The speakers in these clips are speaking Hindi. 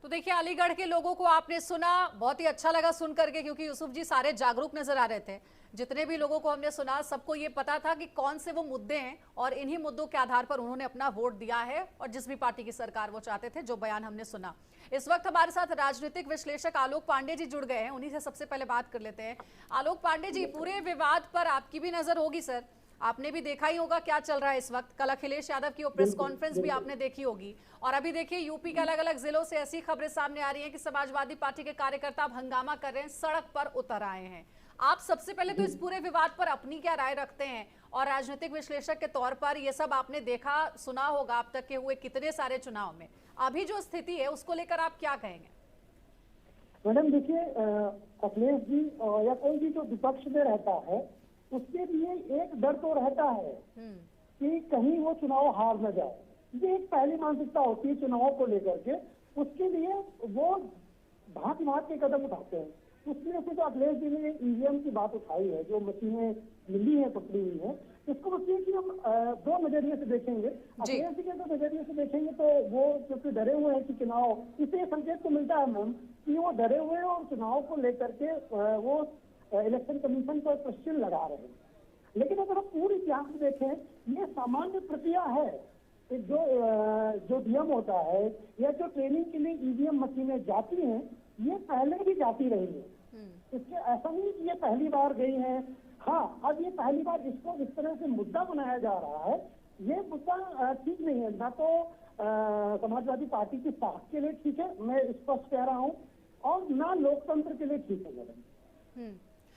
तो देखिए, अलीगढ़ के लोगों को आपने सुना, बहुत ही अच्छा लगा सुन करके, क्योंकि यूसुफ जी सारे जागरूक नजर आ रहे थे। जितने भी लोगों को हमने सुना, सबको ये पता था कि कौन से वो मुद्दे हैं और इन्हीं मुद्दों के आधार पर उन्होंने अपना वोट दिया है और जिस भी पार्टी की सरकार वो चाहते थे, जो बयान हमने सुना। इस वक्त हमारे साथ राजनीतिक विश्लेषक आलोक पांडे जी जुड़ गए हैं, उन्हीं से सबसे पहले बात कर लेते हैं। आलोक पांडे जी, पूरे विवाद पर आपकी भी नजर होगी सर, आपने भी देखा ही होगा क्या चल रहा है इस वक्त। कल अखिलेश यादव की वो प्रेस कॉन्फ्रेंस भी आपने देखी होगी, और अभी देखिए यूपी के अलग अलग जिलों से ऐसी खबरें सामने आ रही हैं कि समाजवादी पार्टी के कार्यकर्ता अब हंगामा कर रहे हैं, सड़क पर उतर आए हैं। आप सबसे पहले तो इस पूरे विवाद पर अपनी क्या राय रखते हैं, और राजनीतिक विश्लेषक के तौर पर ये सब आपने देखा सुना होगा अब तक के हुए कितने सारे चुनाव में, अभी जो स्थिति है उसको लेकर आप क्या कहेंगे? मैडम देखिए, अखिलेश जी या कोई भी जो विपक्ष में रहता है उसके लिए एक डर तो रहता है कि कहीं वो चुनाव हार न जाए। ये एक पहली मानसिकता होती है चुनाव को लेकर के, उसके लिए वो भांति भांति के कदम उठाते हैं। उसमें से तो अखिलेश जी ने ईवीएम की बात उठाई है, जो मशीनें मिली है, पकड़ी हुई है, इसको बच्चे कि हम दो नजरिए से देखेंगे। अखिलेश जी के दो नजरिए से देखेंगे तो वो क्योंकि डरे हुए हैं कि चुनाव, इससे संकेत तो मिलता है मैम कि वो डरे हुए हैं और चुनाव को लेकर के वो इलेक्शन कमीशन पर क्वेश्चन लगा रहे हैं। लेकिन अगर हम पूरी इतिहास में देखें, ये सामान्य प्रक्रिया है। जो नियम होता है या जो ट्रेनिंग के लिए ईवीएम मशीनें जाती हैं, ये पहले भी जाती रही है। इसके ऐसा नहीं कि ये पहली बार गई है। हाँ, अब ये पहली बार इसको इस तरह से मुद्दा बनाया जा रहा है, ये मुद्दा ठीक नहीं है। ना तो समाजवादी पार्टी की साख के लिए ठीक है, मैं स्पष्ट कह रहा हूँ, और ना लोकतंत्र के लिए ठीक है मैडम।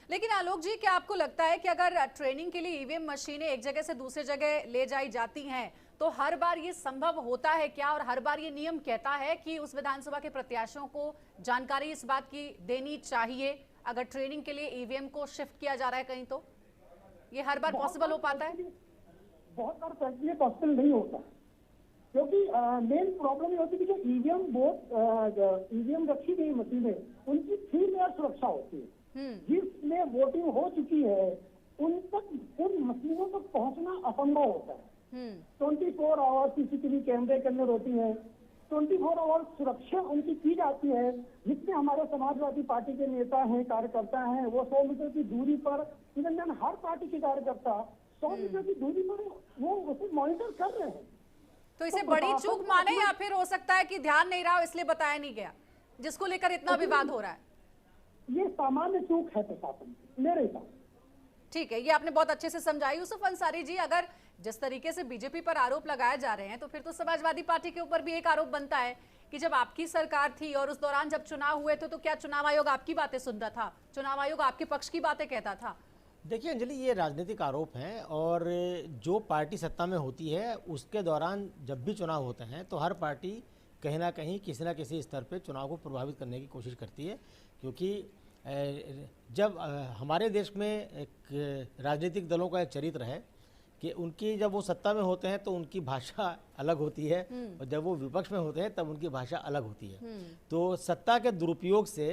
लेकिन आलोक जी, क्या आपको लगता है कि अगर ट्रेनिंग के लिए ईवीएम मशीनें एक जगह से दूसरी जगह ले जाई जाती हैं, तो हर बार ये संभव होता है क्या, और हर बार ये नियम कहता है कि उस विधानसभा के प्रत्याशियों को जानकारी इस बात की देनी चाहिए अगर ट्रेनिंग के लिए ईवीएम को शिफ्ट किया जा रहा है कहीं, तो ये हर बार पॉसिबल हो पाता है? बहुत बार पॉसिबल नहीं होता, क्योंकि मेन प्रॉब्लम ये होती है कि जो ईवीएम बोर्ड ईवीएम रखी गई मशीनें, उनकी 3 लेयर सुरक्षा होती है। जिसमें वोटिंग हो चुकी है उन तक, उन मशीनों तक पहुंचना असंभव होता है। 24 आवर सीसीटीवी कैमरे के अंदर होती है, 24 आवर सुरक्षा उनकी की जाती है, जिसमें हमारे समाजवादी पार्टी के नेता हैं, कार्यकर्ता हैं, वो 100 मीटर की दूरी पर, इवन हर पार्टी के कार्यकर्ता 100 मीटर की दूरी पर वो उसे मॉनिटर कर रहे हैं। तो इसे बड़ी चूक माने, या फिर हो सकता है कि ध्यान नहीं रहा इसलिए बताया नहीं गया, जिसको लेकर इतना विवाद हो रहा है? ये सामान्य चूक है प्रशासन की, मेरे हिसाब। ठीक है, ये आपने बहुत अच्छे से समझाई। यूसुफ अंसारी जी, अगर जिस तरीके से बीजेपी पर आरोप लगाए जा रहे हैं, तो फिर तो समाजवादी पार्टी के ऊपर भी एक आरोप बनता है कि जब आपकी सरकार थी और उस दौरान जब चुनाव हुए थे, तो क्या चुनाव आयोग आपकी बातें सुनता था? चुनाव आयोग आपके पक्ष की बातें कहता था? देखिए अंजलि, ये राजनीतिक आरोप हैं, और जो पार्टी सत्ता में होती है उसके दौरान जब भी चुनाव होते हैं तो हर पार्टी कहीं ना कहीं किसी न किसी स्तर पे चुनाव को प्रभावित करने की कोशिश करती है। क्योंकि जब हमारे देश में एक राजनीतिक दलों का एक चरित्र है कि उनकी जब वो सत्ता में होते हैं तो उनकी भाषा अलग होती है, और जब वो विपक्ष में होते हैं तब उनकी भाषा अलग होती है। तो सत्ता के दुरुपयोग से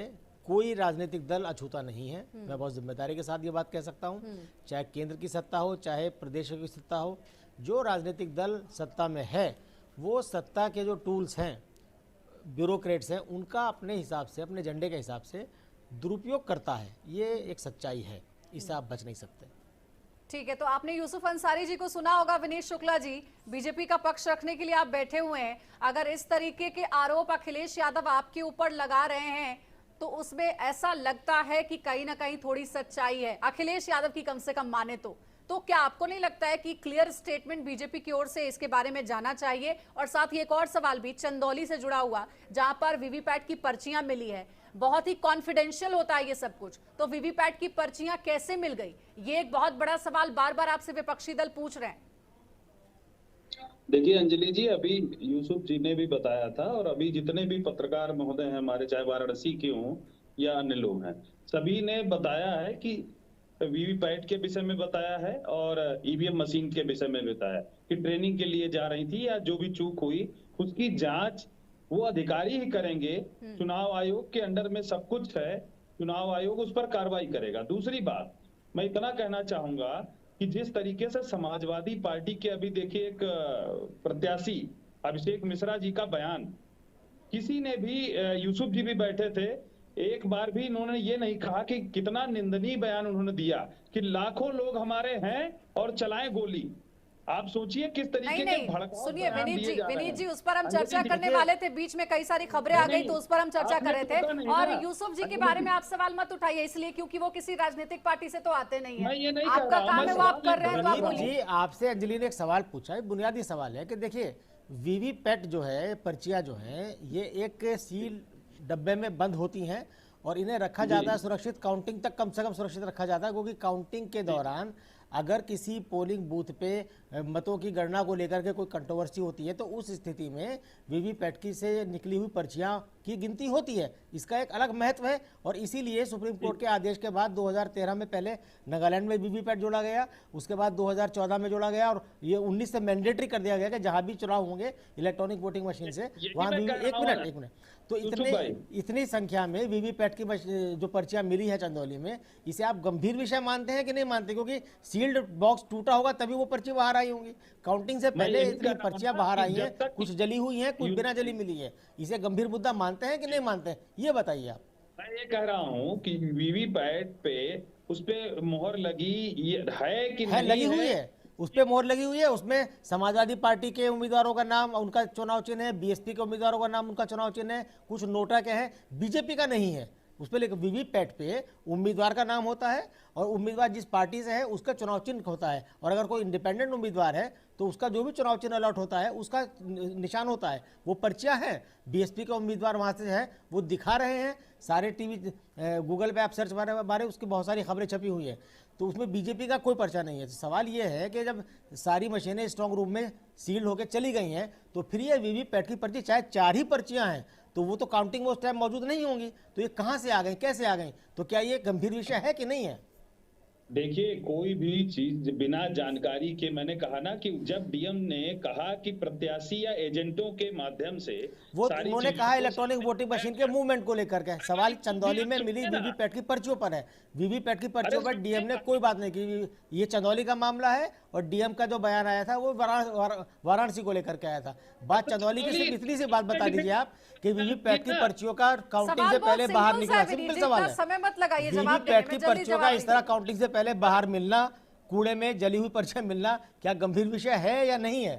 कोई राजनीतिक दल अछूता नहीं है, मैं बहुत जिम्मेदारी के साथ ये बात कह सकता हूँ। चाहे केंद्र की सत्ता हो, चाहे प्रदेश की सत्ता हो, जो राजनीतिक दल सत्ता में है वो सत्ता के जो टूल्स हैं, ब्यूरोक्रेट्स हैं, उनका अपने हिसाब से, अपने एजेंडे के हिसाब से दुरुपयोग करता है। ये एक सच्चाई है, इससे आप बच नहीं सकते। ठीक है, तो आपने यूसुफ अंसारी जी को सुना होगा। विनीश शुक्ला जी, बीजेपी का पक्ष रखने के लिए आप बैठे हुए हैं, अगर इस तरीके के आरोप अखिलेश यादव आपके ऊपर लगा रहे हैं तो उसमें ऐसा लगता है कि कहीं ना कहीं थोड़ी सच्चाई है, अखिलेश यादव की कम से कम माने तो क्या आपको नहीं लगता है कि क्लियर स्टेटमेंट बीजेपी की ओर से इसके बारे में जाना चाहिए? और साथ ही एक और सवाल भी चंदौली से जुड़ा हुआ, जहां पर वीवीपैट की पर्चियां मिली है, बहुत ही कॉन्फिडेंशियल होता है ये सब कुछ, तो वीवीपैट की पर्चियां कैसे मिल गई? ये एक बहुत बड़ा सवाल बार बार आपसे विपक्षी दल पूछ रहे हैं। देखिए अंजलि जी, अभी यूसुफ जी ने भी बताया था, और अभी जितने भी पत्रकार महोदय हैं हमारे, चाहे वाराणसी के हों या अन्य लोग हैं, सभी ने बताया है कि वीवीपैट के विषय में बताया है और ईवीएम मशीन के विषय में बताया कि ट्रेनिंग के लिए जा रही थी, या जो भी चूक हुई उसकी जांच वो अधिकारी ही करेंगे। चुनाव आयोग के अंडर में सब कुछ है, चुनाव आयोग उस पर कार्रवाई करेगा। दूसरी बात मैं इतना कहना चाहूंगा कि जिस तरीके से समाजवादी पार्टी के अभी देखिए एक प्रत्याशी अभिषेक मिश्रा जी का बयान किसी ने भी यूसुफ जी भी बैठे थे, एक बार भी इन्होंने ये नहीं कहा कि कितना निंदनीय बयान उन्होंने दिया कि लाखों लोग हमारे हैं और चलाएं गोली। आप सोचिए किस तरीके नहीं के भड़काऊ सुनिए बयान दिए जा रहे विनीत जी हैं। उस पर हम चर्चा देखिए, करने वाले थे, बीच में कई सारी खबरें आ गई तो उस पर हम चर्चा कर रहे आपने पता थे। नहीं और ना। यूसुफ जी के अंजलि बारे जी, में आप सवाल मत उठाइए, इसलिए क्योंकि वो किसी राजनीतिक पार्टी से तो आते नहीं मैं ये है, नहीं कह आपका रहा, काम मैं है वो आप सवाल कर रहे हैं तो आप विनीत बोलिए। जी, आपसे अंजलि ने एक सवाल पूछा है, बुनियादी सवाल है कि देखिए वीवीपैट जो है, पर्चियां जो हैं, ये एक सील डब्बे में बंद होती हैं और इन्हें रखा जाता है सुरक्षित, काउंटिंग तक कम से कम सुरक्षित रखा जाता है, क्योंकि काउंटिंग के दौरान अगर किसी पोलिंग बूथ पे मतों की गणना को लेकर के कोई कंट्रोवर्सी होती है तो उस स्थिति में वीवीपैट की से निकली हुई पर्चियां की गिनती होती है। इसका एक अलग महत्व है और इसीलिए सुप्रीम कोर्ट के आदेश के बाद 2013 में पहले नागालैंड में वीवीपैट जोड़ा गया, उसके बाद 2014 में जोड़ा गया और ये 19 से मैंडेटरी कर दिया गया कि जहां भी चुनाव होंगे इलेक्ट्रॉनिक वोटिंग मशीन से वहां भी। एक मिनट तो इतनी संख्या में वीवीपैट की जो पर्चियां मिली है चंदौली में, इसे आप गंभीर विषय मानते हैं कि नहीं मानते? क्योंकि सील्ड बॉक्स टूटा होगा तभी वो पर्ची बाहर आई होंगी, काउंटिंग से पहले इतनी पर्चियां बाहर आई हैं, कुछ जली हुई हैं, कुछ बिना जली मिली है। इसे गंभीर मुद्दा मानते हैं कि नहीं मानते हैं, ये बताइए आप। मैं ये कह रहा हूँ कि वीवीपैट पे उस पे मोहर लगी है कि नहीं लगी हुई है, उस पे मोहर लगी हुई है, उसमें समाजवादी पार्टी के उम्मीदवारों का नाम उनका चुनाव चिन्ह है, बीएसपी के उम्मीदवारों का नाम उनका चुनाव चिन्ह है, कुछ नोटा के हैं, बीजेपी का नहीं है उस पर। लेकिन वीवीपैट पे उम्मीदवार का नाम होता है और उम्मीदवार जिस पार्टी से है उसका चुनाव चिन्ह होता है, और अगर कोई इंडिपेंडेंट उम्मीदवार है तो उसका जो भी चुनाव चिन्ह अलॉट होता है उसका निशान होता है। वो पर्चियां हैं, बीएसपी के उम्मीदवार वहां से है वो दिखा रहे हैं, सारे टीवी गूगल पे आप सर्च मारे उसकी बहुत सारी खबरें छपी हुई है, तो उसमें बीजेपी का कोई पर्चा नहीं है। तो सवाल ये है कि जब सारी मशीनें स्ट्रांग रूम में सील होकर चली गई हैं तो फिर ये वीवीपैट की पर्ची चाहे 4 ही पर्चियां हैं तो वो तो काउंटिंग में उस टाइम मौजूद नहीं होंगी, तो ये कहां से आ गई, कैसे आ गई? तो क्या ये गंभीर विषय है कि नहीं है? देखिए, कोई भी चीज बिना जानकारी के, मैंने कहा ना कि जब डीएम ने कहा कि प्रत्याशी या एजेंटों के माध्यम से वो उन्होंने कहा इलेक्ट्रॉनिक वोटिंग मशीन के मूवमेंट को लेकर के, सवाल चंदौली में मिली वीवीपैट की पर्चियों पर है। वीवीपैट की पर्चियों पर डीएम ने कोई बात नहीं की, ये चंदौली का मामला है और डीएम का जो बयान आया था वो वाराणसी को लेकर के आया था। बात चंदौली की सिर्फ इतनी सी बात बता दीजिए आप कि वीवीपैट की पर्चियों का काउंटिंग से पहले बाहर निकला, सिंपल सवाल है। समय मत लगाइए, वीवीपैट की पर्चियों का इस तरह काउंटिंग से पहले बाहर मिलना, कूड़े में जली हुई पर्चियां मिलना, क्या गंभीर विषय है या नहीं है?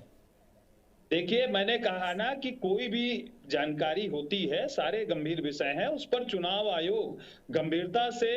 देखिए, मैंने कहा ना कि कोई भी जानकारी होती है, सारे गंभीर विषय हैं, उस पर चुनाव आयोग गंभीरता से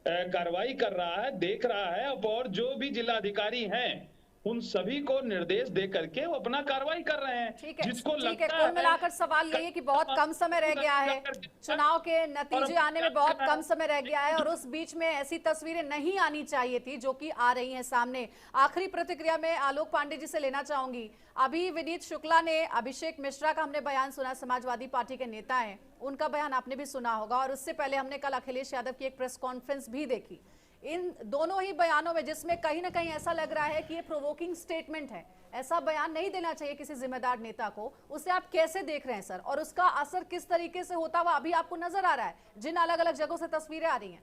कार्रवाई कर रहा है, देख रहा है, और जो भी जिलाधिकारी हैं उन सभी को निर्देश दे करके वो अपना कार्रवाई कर रहे हैं। ठीक है, जिसको ठीक है, लगता कुल मिलाकर सवाल यही है कि बहुत कम समय रह गया है, चुनाव के नतीजे आने में बहुत कम समय रह गया है और उस बीच में ऐसी तस्वीरें नहीं आनी चाहिए थी जो कि आ रही हैं सामने। आखिरी प्रतिक्रिया में आलोक पांडे जी से लेना चाहूंगी। अभी विनीत शुक्ला ने अभिषेक मिश्रा का हमने बयान सुना, समाजवादी पार्टी के नेता हैं, उनका बयान आपने भी सुना होगा, और उससे पहले हमने कल अखिलेश यादव की एक प्रेस कॉन्फ्रेंस भी देखी। इन दोनों ही बयानों में जिसमें कहीं ना कहीं ऐसा लग रहा है कि ये प्रोवोकिंग स्टेटमेंट है, ऐसा बयान नहीं देना चाहिए किसी जिम्मेदार नेता को, उसे आप कैसे देख रहे हैं सर, और उसका असर किस तरीके से होता हुआ अभी आपको नजर आ रहा है जिन अलग अलग जगहों से तस्वीरें आ रही हैं?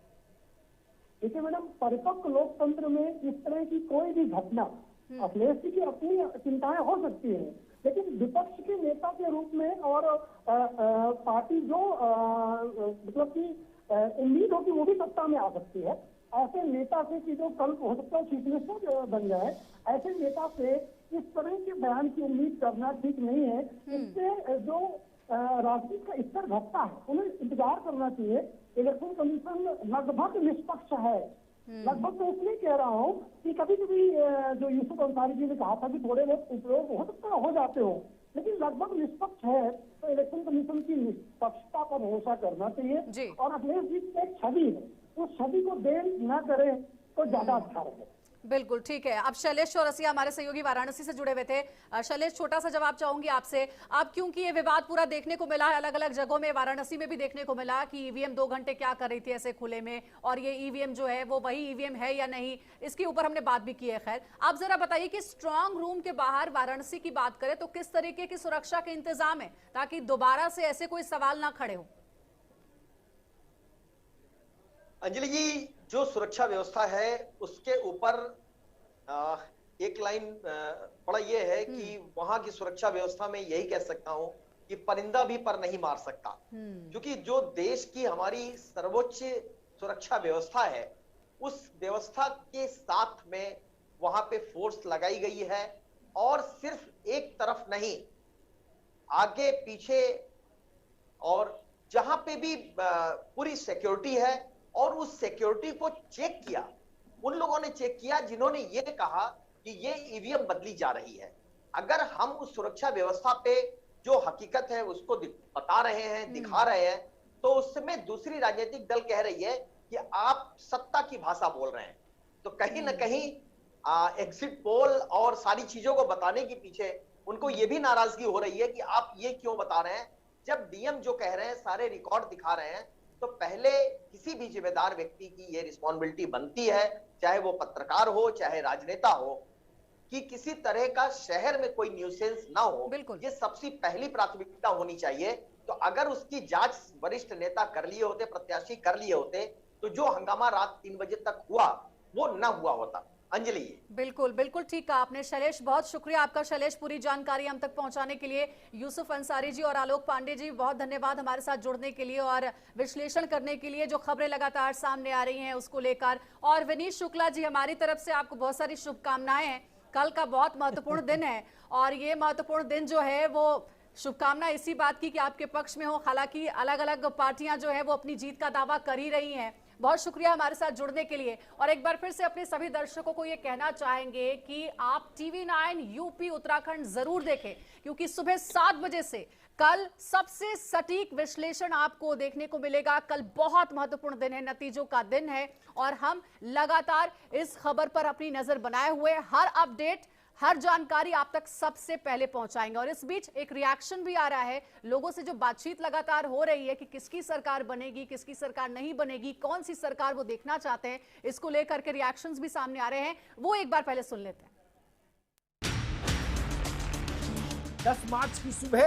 देखिए मैडम, परिपक्व लोकतंत्र में इस तरह की कोई भी घटना, अखिलेश जी की अपनी चिंताएं हो सकती है, लेकिन विपक्ष के नेता के रूप में और पार्टी जो मतलब की उम्मीद होती वो भी सत्ता में आ सकती है। ऐसे नेता से कि जो कल हो सकता है चीफ मिनिस्टर बन जाए, ऐसे नेता से इस तरह के बयान की उम्मीद करना ठीक नहीं है। इससे जो राजनीति का स्तर घटता है, उन्हें इंतजार करना चाहिए। इलेक्शन कमीशन लगभग निष्पक्ष है, लगभग तो इसलिए कह रहा हूँ कि कभी कभी जो यूसुफ अंसारी जी ने कहा था कि थोड़े बहुत उपयोग हो सकता है हो जाते हो, लेकिन लगभग निष्पक्ष है, तो इलेक्शन कमीशन की निष्पक्षता पर भरोसा करना चाहिए। और अखिलेश जी की एक छवि है, उस छवि को देर न करें तो ज्यादा अच्छा रहे। बिल्कुल ठीक है। अब शैलेश चौरसिया हमारे सहयोगी वाराणसी से जुड़े हुए थे। शैलेश, छोटा सा जवाब चाहूंगी आपसे। अब क्योंकि ये विवाद पूरा देखने को मिला है, अलग अलग जगहों में, वाराणसी में भी देखने को मिला कि ईवीएम 2 घंटे क्या कर रही थी ऐसे खुले में, और ये ईवीएम जो है वो वही ईवीएम है या नहीं, इसके ऊपर हमने बात भी की है। खैर, आप जरा बताइए कि स्ट्रांग रूम के बाहर वाराणसी की बात करें तो किस तरीके की सुरक्षा के इंतजाम है ताकि दोबारा से ऐसे कोई सवाल ना खड़े हो? अंजलि जी, जो सुरक्षा व्यवस्था है उसके ऊपर एक लाइन पड़ा यह है कि वहां की सुरक्षा व्यवस्था में यही कह सकता हूं कि परिंदा भी पर नहीं मार सकता, क्योंकि जो देश की हमारी सर्वोच्च सुरक्षा व्यवस्था है, उस व्यवस्था के साथ में वहां पे फोर्स लगाई गई है, और सिर्फ एक तरफ नहीं, आगे पीछे, और जहां पे भी पूरी सिक्योरिटी है, और उस सिक्योरिटी को चेक किया, उन लोगों ने चेक किया जिन्होंने ये कहा कि ये ईवीएम बदली जा रही है। अगर हम उस सुरक्षा व्यवस्था पे जो हकीकत है उसको बता रहे हैं, दिखा रहे हैं, तो उसमें दूसरी राजनीतिक दल कह रही है कि आप सत्ता की भाषा बोल रहे हैं। तो कहीं ना कहीं एग्जिट पोल और सारी चीजों को बताने के पीछे उनको ये भी नाराजगी हो रही है कि आप ये क्यों बता रहे हैं, जब डीएम जो कह रहे हैं, सारे रिकॉर्ड दिखा रहे हैं, तो पहले किसी भी जिम्मेदार व्यक्ति की ये रिस्पॉन्सिबिलिटी बनती है, चाहे वो पत्रकार हो, चाहे राजनेता हो, कि किसी तरह का शहर में कोई न्यूसेंस ना हो। ये सबसे पहली प्राथमिकता होनी चाहिए। तो अगर उसकी जांच वरिष्ठ नेता कर लिए होते, प्रत्याशी कर लिए होते, तो जो हंगामा रात 3 बजे तक हुआ वो ना हुआ होता। अंजलि, बिल्कुल बिल्कुल ठीक कहा आपने शैलेश, बहुत शुक्रिया आपका शैलेश, पूरी जानकारी हम तक पहुंचाने के लिए। यूसुफ अंसारी जी और आलोक पांडे जी, बहुत धन्यवाद हमारे साथ जुड़ने के लिए और विश्लेषण करने के लिए, जो खबरें लगातार सामने आ रही हैं उसको लेकर। और विनीत शुक्ला जी, हमारी तरफ से आपको बहुत सारी शुभकामनाएं हैं। कल का बहुत महत्वपूर्ण दिन है, और ये महत्वपूर्ण दिन जो है वो शुभकामना इसी बात की कि आपके पक्ष में हो। हालांकि अलग अलग पार्टियां जो है वो अपनी जीत का दावा कर ही रही हैं। बहुत शुक्रिया हमारे साथ जुड़ने के लिए। और एक बार फिर से अपने सभी दर्शकों को ये कहना चाहेंगे कि आप TV9 यूपी उत्तराखंड जरूर देखें, क्योंकि सुबह 7 बजे से कल सबसे सटीक विश्लेषण आपको देखने को मिलेगा। कल बहुत महत्वपूर्ण दिन है, नतीजों का दिन है, और हम लगातार इस खबर पर अपनी नजर बनाए हुए हर अपडेट, हर जानकारी आप तक सबसे पहले पहुंचाएंगे। और इस बीच एक रिएक्शन भी आ रहा है लोगों से, जो बातचीत लगातार हो रही है कि किसकी सरकार बनेगी, किसकी सरकार नहीं बनेगी, कौन सी सरकार वो देखना चाहते हैं, इसको लेकर के रिएक्शंस भी सामने आ रहे हैं। वो एक बार पहले सुन लेते हैं। 10 मार्च की सुबह